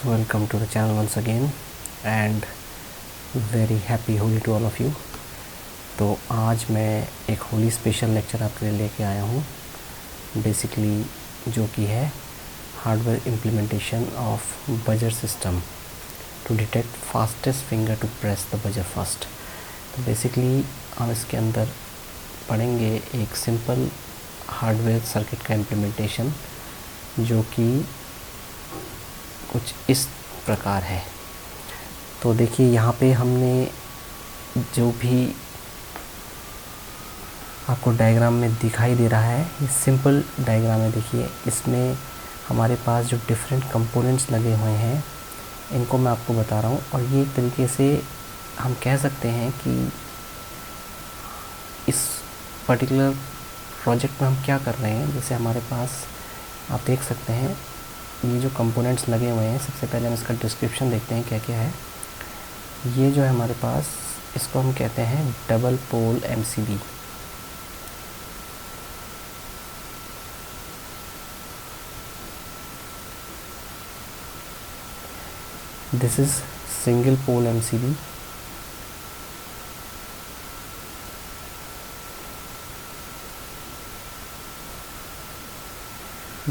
welcome to the channel once again and very happy Holi to all of you। तो आज मैं एक Holi special lecture आपके लिए लेके आया हूँ बेसिकली, जो कि है hardware implementation of buzzer system to detect fastest finger to press the buzzer first. तो बेसिकली हम इसके अंदर पढ़ेंगे एक सिंपल हार्डवेयर सर्किट का इम्प्लीमेंटेशन, जो कि कुछ इस प्रकार है। तो देखिए यहाँ पे हमने जो भी आपको डायग्राम में दिखाई दे रहा है, ये सिंपल डायग्राम है। देखिए इसमें हमारे पास जो डिफरेंट कंपोनेंट्स लगे हुए हैं, इनको मैं आपको बता रहा हूँ। और ये एक तरीके से हम कह सकते हैं कि इस पर्टिकुलर प्रोजेक्ट में हम क्या कर रहे हैं। जैसे हमारे पास आप देख सकते हैं ये जो कंपोनेंट्स लगे हुए हैं, सबसे पहले हम इसका डिस्क्रिप्शन देखते हैं क्या क्या है। ये जो है हमारे पास, इसको हम कहते हैं double pole MCB. This is single pole MCB.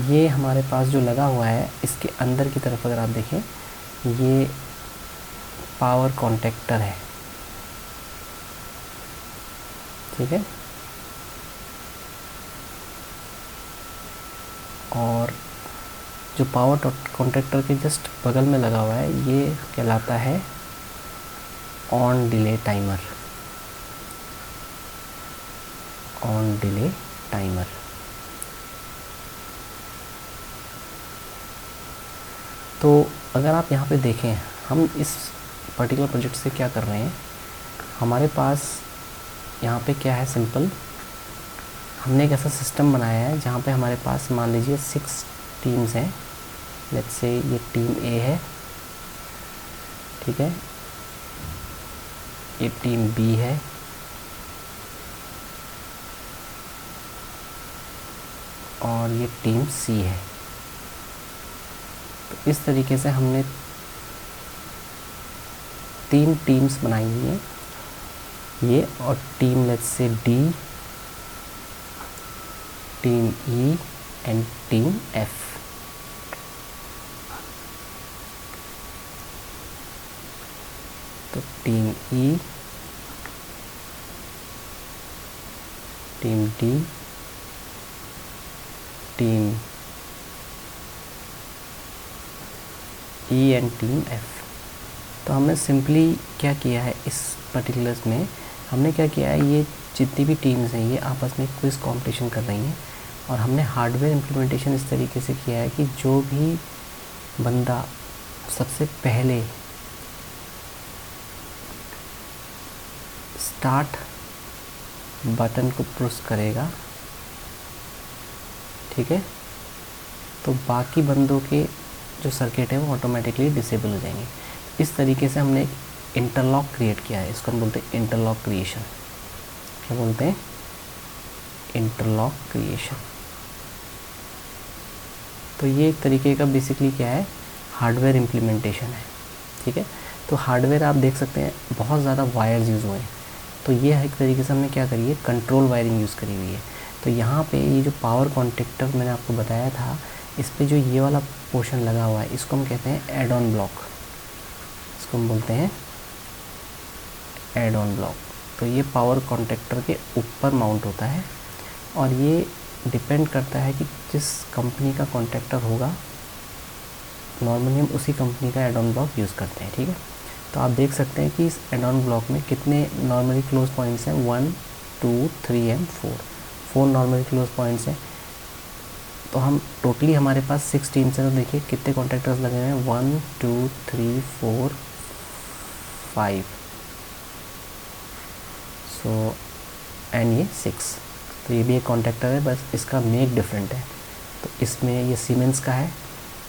ये हमारे पास जो लगा हुआ है, इसके अंदर की तरफ अगर आप देखें, ये पावर कॉन्टेक्टर है, ठीक है। और जो पावर कॉन्टेक्टर के जस्ट बगल में लगा हुआ है, ये कहलाता है on delay timer. On delay timer. तो अगर आप यहाँ पे देखें, हम इस पर्टिकुलर प्रोजेक्ट से क्या कर रहे हैं, हमारे पास यहाँ पे क्या है, सिंपल हमने एक ऐसा सिस्टम बनाया है जहाँ पे हमारे पास मान लीजिए 6 टीम्स हैं। लेट्स से ये टीम ए है, ठीक है, ये टीम बी है, और ये टीम सी है। तो इस तरीके से हमने 3 टीम्स बनाई हुई हैं, ये और team let's say D, team E and team F. तो team E, team D, team E and team F. तो हमने सिंपली क्या किया है, इस पर्टिकुलर्स में हमने क्या किया है, ये जितनी भी टीम्स हैं ये आपस में क्विज कॉम्पिटिशन कर रही हैं। और हमने हार्डवेयर इम्प्लीमेंटेशन इस तरीके से किया है कि जो भी बंदा सबसे पहले स्टार्ट बटन को प्रेस करेगा, ठीक है, तो बाकी बंदों के जो सर्किट है वो ऑटोमेटिकली डिसेबल हो जाएंगे। इस तरीके से हमने एक इंटरलॉक क्रिएट किया है। इसको हम बोलते हैं इंटरलॉक क्रिएशन। क्या बोलते हैं? Interlock creation. तो ये एक तरीके का बेसिकली क्या है, हार्डवेयर इम्प्लीमेंटेशन है, ठीक है। तो हार्डवेयर आप देख सकते हैं बहुत ज़्यादा वायर्स यूज़ हुए हैं। तो ये एक तरीके से हमने क्या करी है, कंट्रोल वायरिंग यूज़ करी हुई है। तो यहाँ पे ये जो पावर कॉन्टेक्टर मैंने आपको बताया था, इस पे जो ये वाला पोर्शन लगा हुआ है, इसको हम कहते हैं एड ऑन ब्लॉक। इसको हम बोलते हैं एड ऑन ब्लॉक। तो ये पावर कॉन्टेक्टर के ऊपर माउंट होता है, और ये डिपेंड करता है कि जिस कंपनी का कॉन्टेक्टर होगा, नॉर्मली हम उसी कंपनी का एड ऑन ब्लॉक यूज़ करते हैं, ठीक है। तो आप देख सकते हैं कि इस एड ऑन ब्लॉक में कितने नॉर्मली क्लोज पॉइंट्स हैं, 1 2 3 एंड 4 नॉर्मली क्लोज पॉइंट्स हैं। तो हम टोटली हमारे पास 6 टीम्स हैं। तो देखिए कितने कॉन्टेक्टर्स लगे हुए हैं, 1 2 3 4 5, सो एंड ये 6। तो ये भी एक कॉन्टेक्टर है, बस इसका मेक डिफरेंट है। तो इसमें ये सीमेंस का है,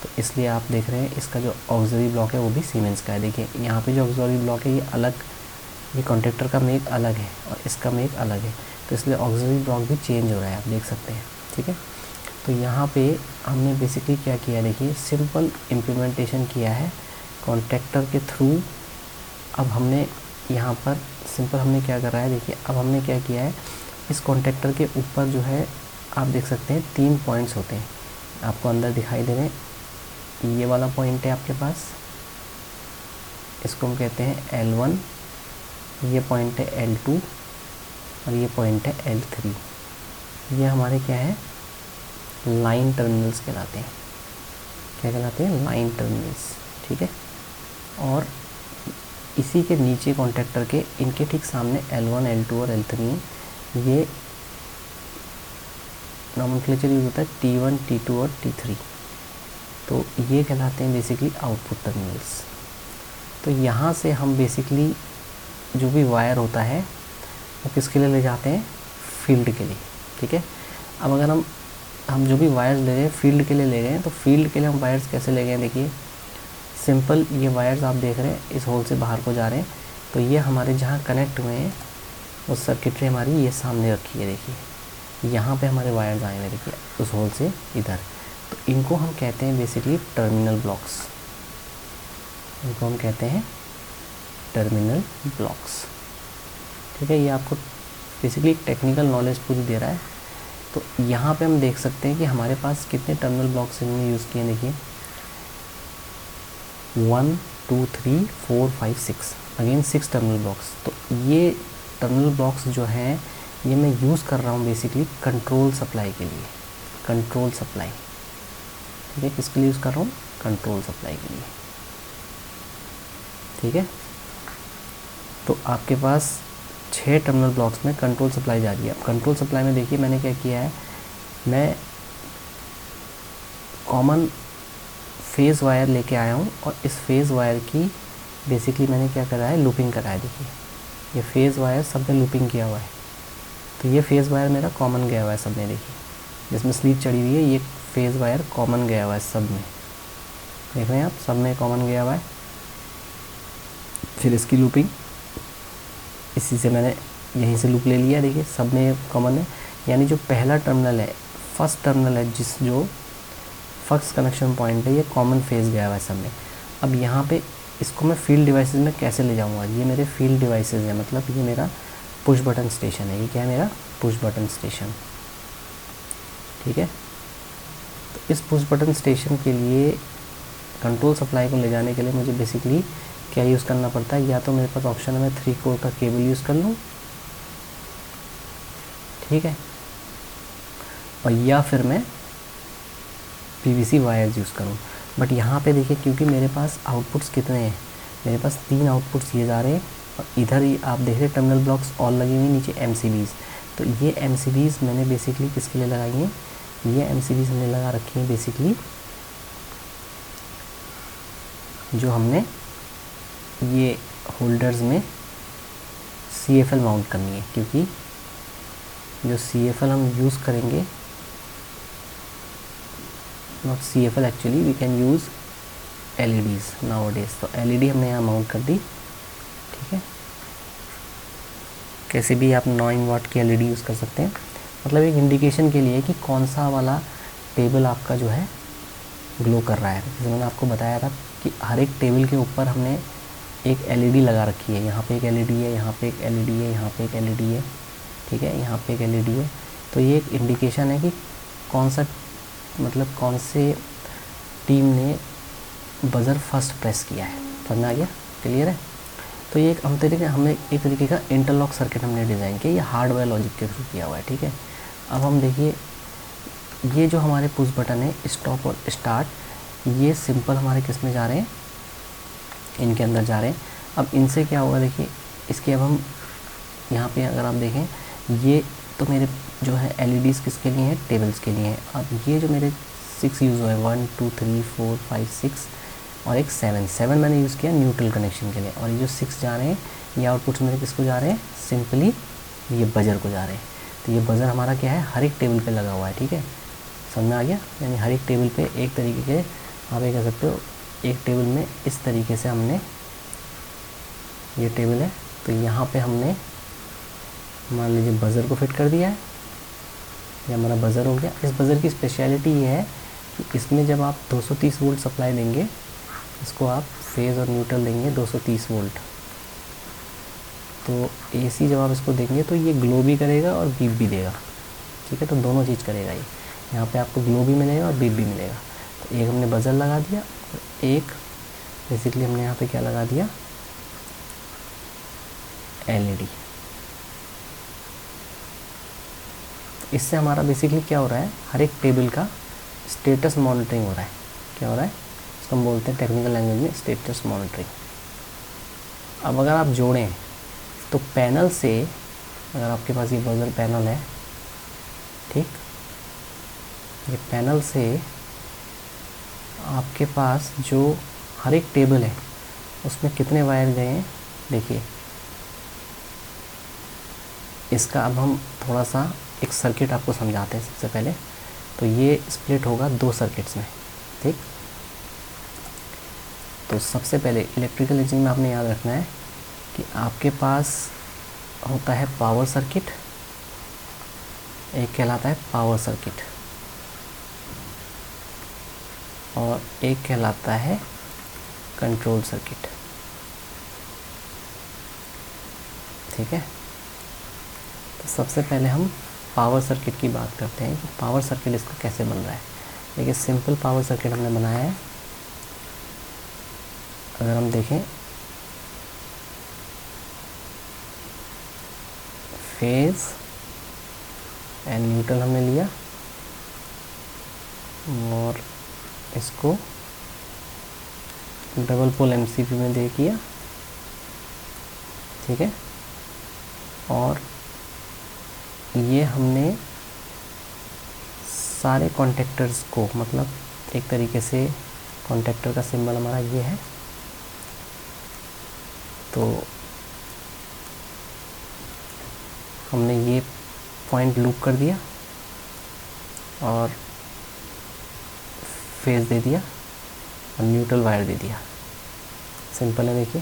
तो इसलिए आप देख रहे हैं इसका जो ऑक्सिलरी ब्लॉक है वो भी सीमेंस का है। देखिए यहाँ पे जो ऑक्सिलरी ब्लॉक है ये अलग, ये कॉन्टेक्टर का मेक अलग है और इसका मेक अलग है, तो इसलिए ऑक्सिलरी ब्लॉक भी चेंज हो रहा है, आप देख सकते हैं, ठीक है। तो यहाँ पे हमने बेसिकली क्या किया, देखिए सिंपल इम्प्लीमेंटेशन किया है कॉन्ट्रैक्टर के थ्रू। अब हमने यहाँ पर सिंपल हमने क्या करा है, देखिए अब हमने क्या किया है, इस कॉन्ट्रैक्टर के ऊपर जो है आप देख सकते हैं 3 पॉइंट्स होते हैं, आपको अंदर दिखाई दे रहे हैं। ये वाला पॉइंट है आपके पास, इसको हम कहते हैं L1, ये पॉइंट है L2 और ये पॉइंट है L3। ये हमारे क्या है, लाइन टर्मिनल्स कहलाते हैं। क्या कहलाते हैं, लाइन टर्मिनल्स, ठीक है। और इसी के नीचे कॉन्ट्रैक्टर के इनके ठीक सामने L1, L2 और L3 हैं। ये नॉमेनक्लेचर यूज होता है T1, T2 और T3। तो ये कहलाते हैं बेसिकली आउटपुट टर्मिनल्स। तो यहाँ से हम बेसिकली जो भी वायर होता है वो किसके लिए ले जाते हैं, फील्ड के लिए, ठीक है। अब अगर हम जो भी वायर्स ले रहे हैं फील्ड के लिए ले गए हैं, तो फील्ड के लिए हम वायर्स कैसे ले गए हैं, देखिए सिंपल ये वायर्स आप देख रहे हैं इस होल से बाहर को जा रहे हैं। तो ये हमारे जहाँ कनेक्ट हुए हैं वो सर्किटरी हमारी ये सामने रखी है, देखिए यहाँ पे हमारे वायर्स आए हुए हैं, देखिए उस होल से इधर। तो इनको हम कहते हैं बेसिकली टर्मिनल ब्लॉक्स, इनको हम कहते हैं टर्मिनल ब्लॉक्स, ठीक है। ये आपको बेसिकली टेक्निकल नॉलेज पूरी दे रहा है। तो यहाँ पे हम देख सकते हैं कि हमारे पास कितने टर्मिनल ब्लॉक्स इन्होंने यूज़ किए, देखिए 1 2 3 4 5 6, अगेन 6 टर्मिनल ब्लॉक्स। तो ये टर्मिनल ब्लॉक्स जो हैं ये मैं यूज़ कर रहा हूँ बेसिकली कंट्रोल सप्लाई के लिए, कंट्रोल सप्लाई, ठीक है। किसके लिए यूज़ कर रहा हूँ, कंट्रोल सप्लाई के लिए, ठीक है। तो आपके पास 6 टर्मिनल ब्लॉक्स में कंट्रोल सप्लाई जा रही है। अब कंट्रोल सप्लाई में देखिए मैंने क्या किया है, मैं कॉमन फेज़ वायर लेके आया हूँ और इस फेज़ वायर की बेसिकली मैंने क्या करा है, लूपिंग करा है। देखिए ये फेज़ वायर सब में लूपिंग किया हुआ है। तो ये फेज़ वायर मेरा कॉमन गया हुआ है सब में, देखिए जिसमें स्लीव चढ़ी हुई है ये फेज़ वायर कॉमन गया हुआ है सब में, देख रहे हैं आप, सब में कॉमन गया हुआ है। फिर इसकी लूपिंग इसी से मैंने यहीं से लूप ले लिया, देखिए सब में कॉमन है। यानी जो पहला टर्मिनल है, फर्स्ट टर्मिनल है, जो फर्स्ट कनेक्शन पॉइंट है, ये कॉमन फेज गया हुआ है सब में। अब यहाँ पे इसको मैं फील्ड डिवाइसेस में कैसे ले जाऊँगा, ये मेरे फील्ड डिवाइसेस है, मतलब ये मेरा पुश बटन स्टेशन है। ये क्या है, मेरा पुश बटन स्टेशन, ठीक है। तो इस पुश बटन स्टेशन के लिए कंट्रोल सप्लाई को ले जाने के लिए मुझे बेसिकली क्या यूज़ करना पड़ता है, या तो मेरे पास ऑप्शन है मैं 3 कोर का केबल यूज़ कर लूँ, ठीक है, और या फिर मैं PVC वायर्स यूज़ करूँ। बट यहाँ पे देखिए क्योंकि मेरे पास आउटपुट्स कितने हैं, मेरे पास 3 आउटपुट्स ये जा रहे हैं और इधर ही आप देख रहे हैं टर्मिनल ब्लॉक्स और लगे हुए नीचे MCBs। तो ये MCBs मैंने बेसिकली किसके लिए लगाई हैं, ये MCBs हमने लगा रखी हैं बेसिकली जो हमने ये होल्डर्स में CFL माउंट करनी है, क्योंकि जो CFL हम यूज़ करेंगे, not CFL actually we can use LEDs nowadays. तो LED हमने यहाँ माउंट कर दी, ठीक है। कैसे भी आप 9 वाट की LED यूज़ कर सकते हैं, मतलब एक इंडिकेशन के लिए कि कौन सा वाला टेबल आपका जो है ग्लो कर रहा है। जैसे मैंने आपको बताया था कि हर एक टेबल के ऊपर हमने एक LED लगा रखी है, यहाँ पे एक LED है, यहाँ पे एक LED है, यहाँ पे एक LED है, ठीक है, यहाँ पे एक LED है। तो ये एक इंडिकेशन है कि कौन सा, मतलब कौन से टीम ने बज़र फर्स्ट प्रेस किया है। समझ में आ गया, क्लियर है। तो ये एक हमने एक तरीके का इंटरलॉक सर्किट हमने डिज़ाइन किया, ये हार्डवेयर लॉजिक के थ्रू किया हुआ है, ठीक है। अब हम देखिए ये जो हमारे पुश बटन है स्टॉप और स्टार्ट, ये सिंपल हमारे किस में जा रहे हैं, इनके अंदर जा रहे हैं। अब इनसे क्या होगा, देखिए इसके अब हम यहाँ पे अगर आप देखें ये तो मेरे जो है LEDs किसके लिए हैं, टेबल्स के लिए हैं। अब ये जो मेरे 6 यूज़ हुए 1 2 3 4 5 6 और एक 7 मैंने यूज़ किया न्यूट्रल कनेक्शन के लिए। और ये जो 6 जा रहे हैं ये आउटपुट्स मेरे किसको जा रहे हैं, सिंपली ये बजर को जा रहे हैं। तो ये बजर हमारा क्या है, हर एक टेबल पे लगा हुआ है, ठीक है, समझ में आ गया। यानी हर एक टेबल पे एक तरीके के आप ये कह सकते हो, एक टेबल में इस तरीके से हमने, ये टेबल है तो यहाँ पे हमने मान लीजिए बजर को फिट कर दिया है, ये हमारा बज़र हो गया। इस बज़र की स्पेशलिटी ये है कि इसमें जब आप 230 वोल्ट सप्लाई देंगे, इसको आप फेज़ और न्यूट्रल देंगे 230 वोल्ट, तो AC जब आप इसको देंगे तो ये ग्लो भी करेगा और बीप भी देगा। ठीक है, तो दोनों चीज़ करेगा ये। यहाँ पे आपको ग्लो भी मिलेगा और बीप भी मिलेगा। तो एक हमने बज़र लगा दिया और एक बेसिकली हमने यहाँ पे क्या लगा दिया, LED। इससे हमारा बेसिकली क्या हो रहा है, हर एक टेबल का स्टेटस मॉनिटरिंग हो रहा है। क्या हो रहा है, इसको हम बोलते हैं टेक्निकल लैंग्वेज में स्टेटस मॉनिटरिंग। अब अगर आप जोड़ें तो पैनल से, अगर आपके पास ये बज़र पैनल है, ठीक, ये पैनल से आपके पास जो हर एक टेबल है उसमें कितने वायर गए हैं देखिए। इसका अब हम थोड़ा सा एक सर्किट आपको समझाते हैं सबसे पहले। तो ये स्प्लिट होगा 2 सर्किट्स में, ठीक। तो सबसे पहले इलेक्ट्रिकल इंजीनियरिंग में आपने याद रखना है कि आपके पास होता है पावर सर्किट, एक कहलाता है पावर सर्किट और एक कहलाता है कंट्रोल सर्किट। ठीक है, तो सबसे पहले हम पावर सर्किट की बात करते हैं कि पावर सर्किट इसका कैसे बन रहा है। देखिए, सिंपल पावर सर्किट हमने बनाया है। अगर हम देखें, फेज एंड न्यूट्रल हमने लिया और इसको डबल पोल MCB में दे किया, ठीक है। और ये हमने सारे कॉन्टेक्टर्स को, मतलब एक तरीके से कॉन्टेक्टर का सिंबल हमारा ये है, तो हमने ये पॉइंट लूप कर दिया और फेज दे दिया और न्यूट्रल वायर दे दिया। सिंपल है, देखिए,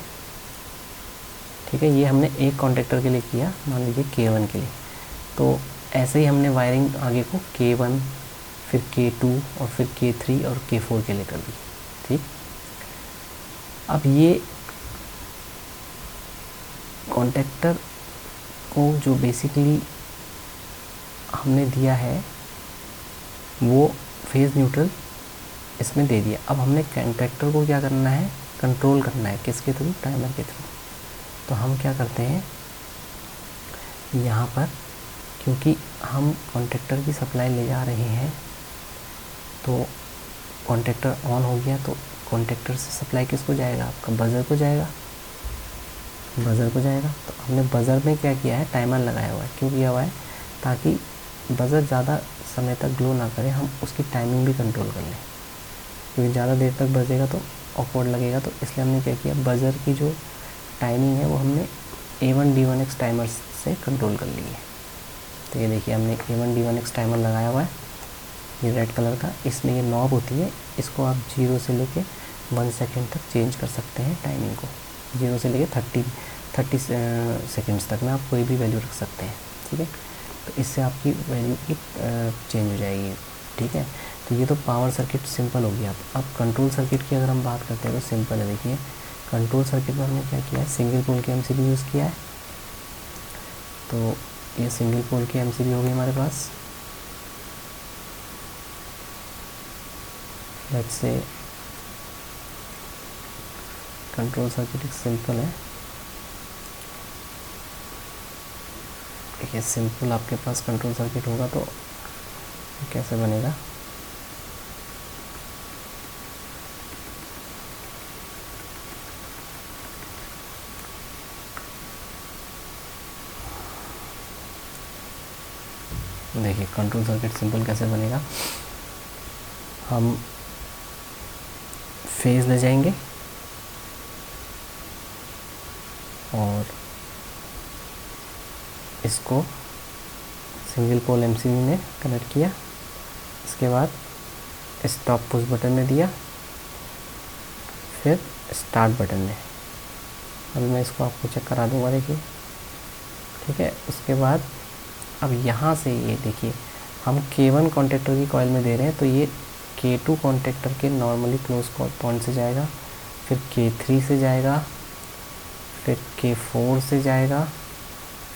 ठीक है। ये हमने एक कॉन्टेक्टर के लिए किया, मान लीजिए K1 के लिए। तो ऐसे ही हमने वायरिंग आगे को K1, फिर K2 और फिर K3 और K4 के लिए कर दी, ठीक। अब ये कॉन्टेक्टर को जो बेसिकली हमने दिया है वो फेज़ न्यूट्रल इसमें दे दिया। अब हमने कॉन्टेक्टर को क्या करना है, कंट्रोल करना है, किसके थ्रू, टाइमर के थ्रू। तो हम क्या करते हैं, यहाँ पर क्योंकि हम कॉन्टेक्टर की सप्लाई ले जा रहे हैं तो कॉन्टेक्टर ऑन हो गया, तो कॉन्टेक्टर से सप्लाई किसको जाएगा, आपका बज़र को जाएगा, बज़र को जाएगा। तो हमने बज़र में क्या किया है, टाइमर लगाया हुआ है। क्यों किया हुआ है, ताकि बज़र ज़्यादा समय तक ग्लो ना करे, हम उसकी टाइमिंग भी कंट्रोल कर लें। क्योंकि ज़्यादा देर तक बजेगा तो ऑकवर्ड लगेगा, तो इसलिए हमने क्या किया, बज़र की जो टाइमिंग है वो हमने A1 D1X टाइमर से कंट्रोल कर ली है। तो ये देखिए, हमने A1 D1X टाइमर लगाया हुआ है, ये रेड कलर का। इसमें ये नॉब होती है, इसको आप 0 से लेके 1 सेकेंड तक चेंज कर सकते हैं टाइमिंग को। 0 से लेके 30 सेकेंड्स तक में आप कोई भी वैल्यू रख सकते हैं, ठीक है। तो इससे आपकी वैल्यू की चेंज हो जाएगी, ठीक है। तो ये तो पावर सर्किट सिंपल हो गया। अब कंट्रोल सर्किट की अगर हम बात करते हैं तो सिंपल है। देखिए, कंट्रोल सर्किट में हमने क्या किया है, सिंगल पोल की MCB यूज़ किया है। तो ये सिंगल पोल की MCB हो गई हमारे पास। लेट्स से कंट्रोल सर्किट एक सिंपल है। देखिए, सिंपल आपके पास कंट्रोल सर्किट होगा तो कैसे बनेगा, देखिए कंट्रोल सर्किट सिंपल कैसे बनेगा। हम फेज ले जाएंगे और इसको सिंगल पोल MCB में कनेक्ट किया, इसके बाद स्टॉप पुश बटन ने दिया, फिर स्टार्ट बटन ने। अभी मैं इसको आपको चेक करा दूंगा, देखिए, ठीक है। उसके बाद अब यहाँ से ये देखिए, हम K1 कॉन्टेक्टर की कॉइल में दे रहे हैं, तो ये K2 कॉन्टेक्टर के नॉर्मली क्लोज पॉइंट से जाएगा, फिर K3 से जाएगा, फिर K4 से जाएगा,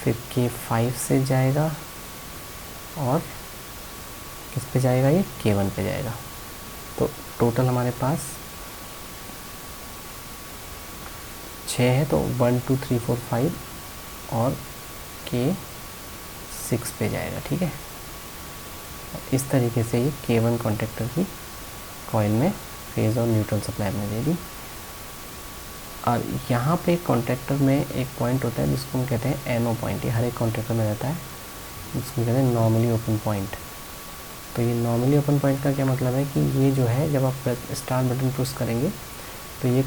फिर K5 से जाएगा, और किस पे जाएगा, ये K1 पे जाएगा। तो टोटल हमारे पास 6 है, तो 1 2 3 4 5 और K6 पे जाएगा। ठीक है, इस तरीके से ये K1 कॉन्टेक्टर की कॉइल में फेज़ और न्यूट्रल सप्लाई में दे दी। और यहाँ पे कॉन्टेक्टर में एक पॉइंट होता है जिसको हम कहते हैं NO पॉइंट, ये हर एक कॉन्टेक्टर में रहता है, जिसको कहते हैं नॉर्मली ओपन पॉइंट। तो ये नॉर्मली ओपन पॉइंट का क्या मतलब है कि ये जो है, जब आप स्टार्ट बटन प्रेस करेंगे तो ये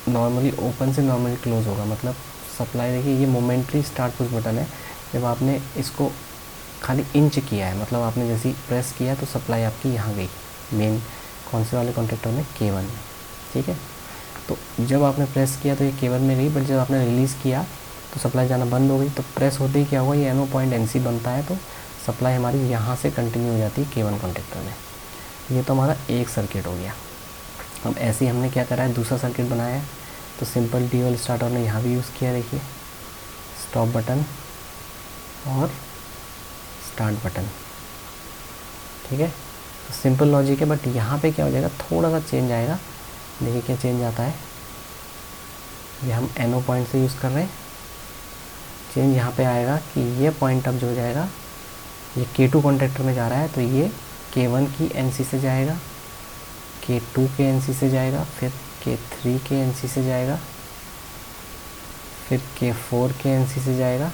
नॉर्मली ओपन से नॉर्मली क्लोज होगा। मतलब सप्लाई, देखिए ये मोमेंटरी स्टार्ट पुश बटन है। जब आपने इसको खाली इंच किया है, मतलब आपने जैसे ही प्रेस किया तो सप्लाई आपकी यहाँ गई, मेन कौन से वाले कॉन्टेक्टर में, K1 में। ठीक है, तो जब आपने प्रेस किया तो ये K1 में गई, बट जब आपने रिलीज़ किया तो सप्लाई जाना बंद हो गई। तो प्रेस होते ही क्या हुआ, ये NO पॉइंट NC बनता है, तो सप्लाई हमारी यहाँ से कंटिन्यू हो जाती है K1 कॉन्टेक्टर में। ये तो हमारा एक सर्किट हो गया। अब ऐसे ही हमने क्या करा है, दूसरा सर्किट बनाया है। तो सिंपल ड्यूअल स्टार्टर ने यहाँ भी यूज़ किया, देखिए स्टॉप बटन और स्टार्ट बटन। ठीक है, तो सिंपल लॉजिक है, बट यहाँ पे क्या हो जाएगा, थोड़ा सा चेंज आएगा। देखिए क्या चेंज आता है, ये हम NO पॉइंट से यूज़ कर रहे हैं। चेंज यहाँ पे आएगा कि ये पॉइंट अब जो हो जाएगा, ये K2 कॉन्टेक्टर में जा रहा है, तो ये K1 की NC से जाएगा, K2 के NC से जाएगा, फिर K3 के NC से जाएगा, फिर K4 के NC से जाएगा,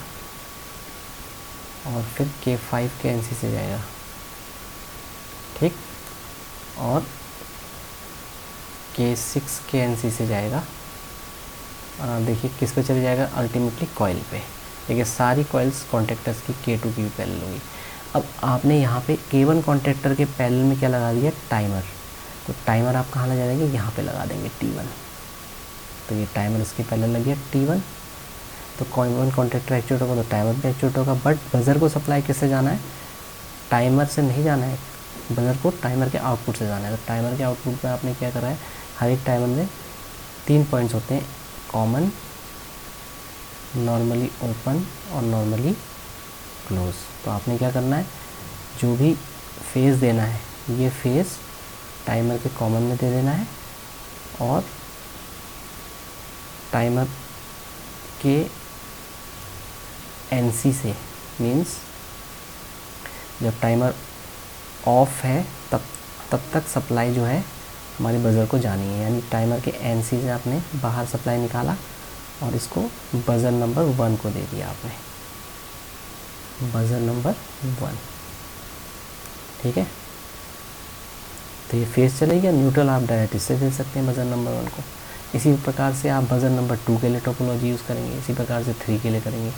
और फिर K5 के NC से जाएगा। ठीक, और K6 के NC से जाएगा। देखिए किस पे चले जाएगा, अल्टीमेटली कॉइल पे। देखिए सारी कॉइल्स कॉन्टेक्टर्स की K2 की भी पैरेलल होगी। अब आपने यहाँ पे K1 कॉन्टेक्टर के पैरेलल में क्या लगा दिया, टाइमर। तो टाइमर आप कहाँ लगा देंगे, यहाँ पे लगा देंगे T1। तो ये टाइमर इसके पैरेलल लग गया T1। तो K1 कॉन्टेक्टर एक्चुएट होगा तो टाइमर भी एक्चुएट होगा, बट बजर को सप्लाई किससे जाना है, टाइमर से नहीं जाना है, बजर को टाइमर के आउटपुट से जाना है। तो टाइमर के आउटपुट पे आपने क्या करा है, हर एक टाइमर में 3 पॉइंट्स होते हैं, कॉमन, नॉर्मली ओपन और नॉर्मली क्लोज। तो आपने क्या करना है, जो भी फेज़ देना है, ये फेज़ टाइमर के कॉमन में दे देना है, और टाइमर के NC से, मीन्स जब टाइमर ऑफ है तब तक सप्लाई जो है हमारी बज़र को जानी है। यानी टाइमर के NC से आपने बाहर सप्लाई निकाला और इसको बज़र नंबर 1 को दे दिया आपने, बज़र नंबर 1। ठीक है, तो ये फेज़ चलेगा। न्यूट्रल आप डायरेक्ट इससे दे सकते हैं बज़र नंबर 1 को। इसी प्रकार से आप बज़र नंबर 2 के लिए टोपोलॉजी यूज़ करेंगे, इसी प्रकार से 3 के लिए करेंगे,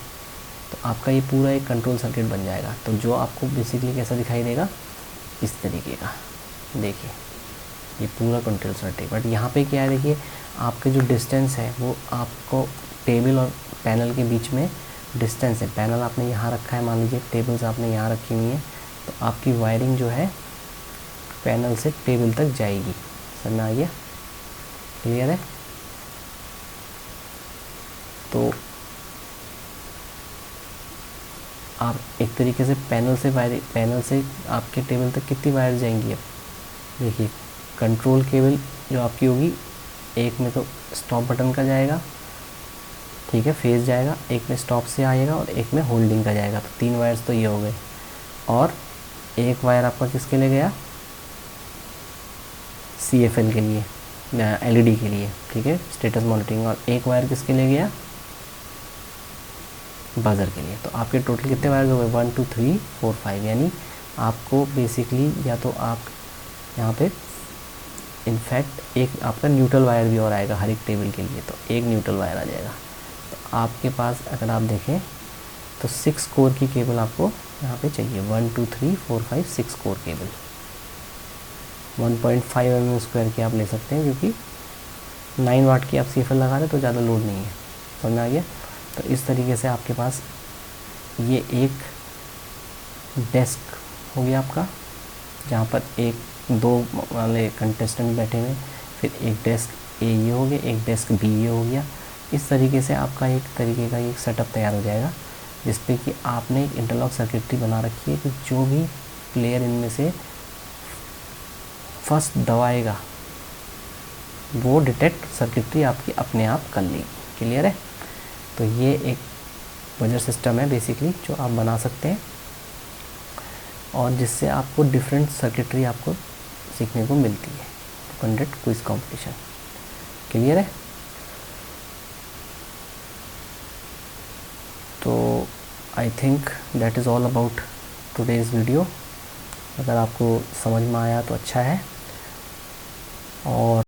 तो आपका ये पूरा एक कंट्रोल सर्किट बन जाएगा। तो जो आपको बेसिकली कैसा दिखाई देगा, इस तरीके का। देखिए ये पूरा कंट्रोल सर्किट, बट यहाँ पे क्या है, देखिए आपके जो डिस्टेंस है वो आपको टेबल और पैनल के बीच में डिस्टेंस है। पैनल आपने यहाँ रखा है, मान लीजिए टेबल्स आपने यहाँ रखी हुई हैं, तो आपकी वायरिंग जो है पैनल से टेबल तक जाएगी। समझ में आ गया, क्लियर है। तो आप एक तरीके से पैनल से आपके टेबल तक कितनी वायर जाएंगी। अब देखिए कंट्रोल केबल जो आपकी होगी, एक में तो स्टॉप बटन का जाएगा, ठीक है, फेज़ जाएगा, एक में स्टॉप से आएगा और एक में होल्डिंग का जाएगा। तो 3 वायर्स तो ये हो गए, और एक वायर आपका किसके लिए गया, CFL के लिए, LED के लिए, ठीक है, स्टेटस मॉनिटरिंग। और एक वायर किसके लिए गया, बजर के लिए। तो आपके टोटल कितने वायर्स हो गए, 1 2 3 4 5। यानी आपको बेसिकली या तो आप यहाँ पे इनफैक्ट एक आपका न्यूट्रल वायर भी और आएगा हर एक टेबल के लिए, तो एक न्यूट्रल वायर आ जाएगा। तो आपके पास अगर आप देखें तो 6 कोर की केबल आपको यहाँ पे चाहिए, 1 2 3 4 5 6 कोर केबल। 1.5 mm² की आप ले सकते हैं, क्योंकि 9 वाट की आप CFL लगा रहे तो ज़्यादा लोड नहीं है। समझ में आ गया। तो इस तरीके से आपके पास ये एक डेस्क हो गया आपका, जहाँ पर एक दो वाले कंटेस्टेंट बैठे हुए, फिर एक डेस्क ए ये हो गया, एक डेस्क बी ये हो गया। इस तरीके से आपका एक तरीके का एक सेटअप तैयार हो जाएगा, जिसपे कि आपने एक इंटरलॉक सर्किटरी बना रखी है कि जो भी प्लेयर इनमें से फर्स्ट दबाएगा वो डिटेक्ट सर्किटरी आपकी अपने आप कर लेगी। क्लियर है? तो ये एक बजर सिस्टम है बेसिकली जो आप बना सकते हैं, और जिससे आपको डिफरेंट सर्किटरी आपको सीखने को मिलती है to conduct quiz competition. Clear है? तो I think that is all about today's video. अगर आपको समझ में आया तो अच्छा है, और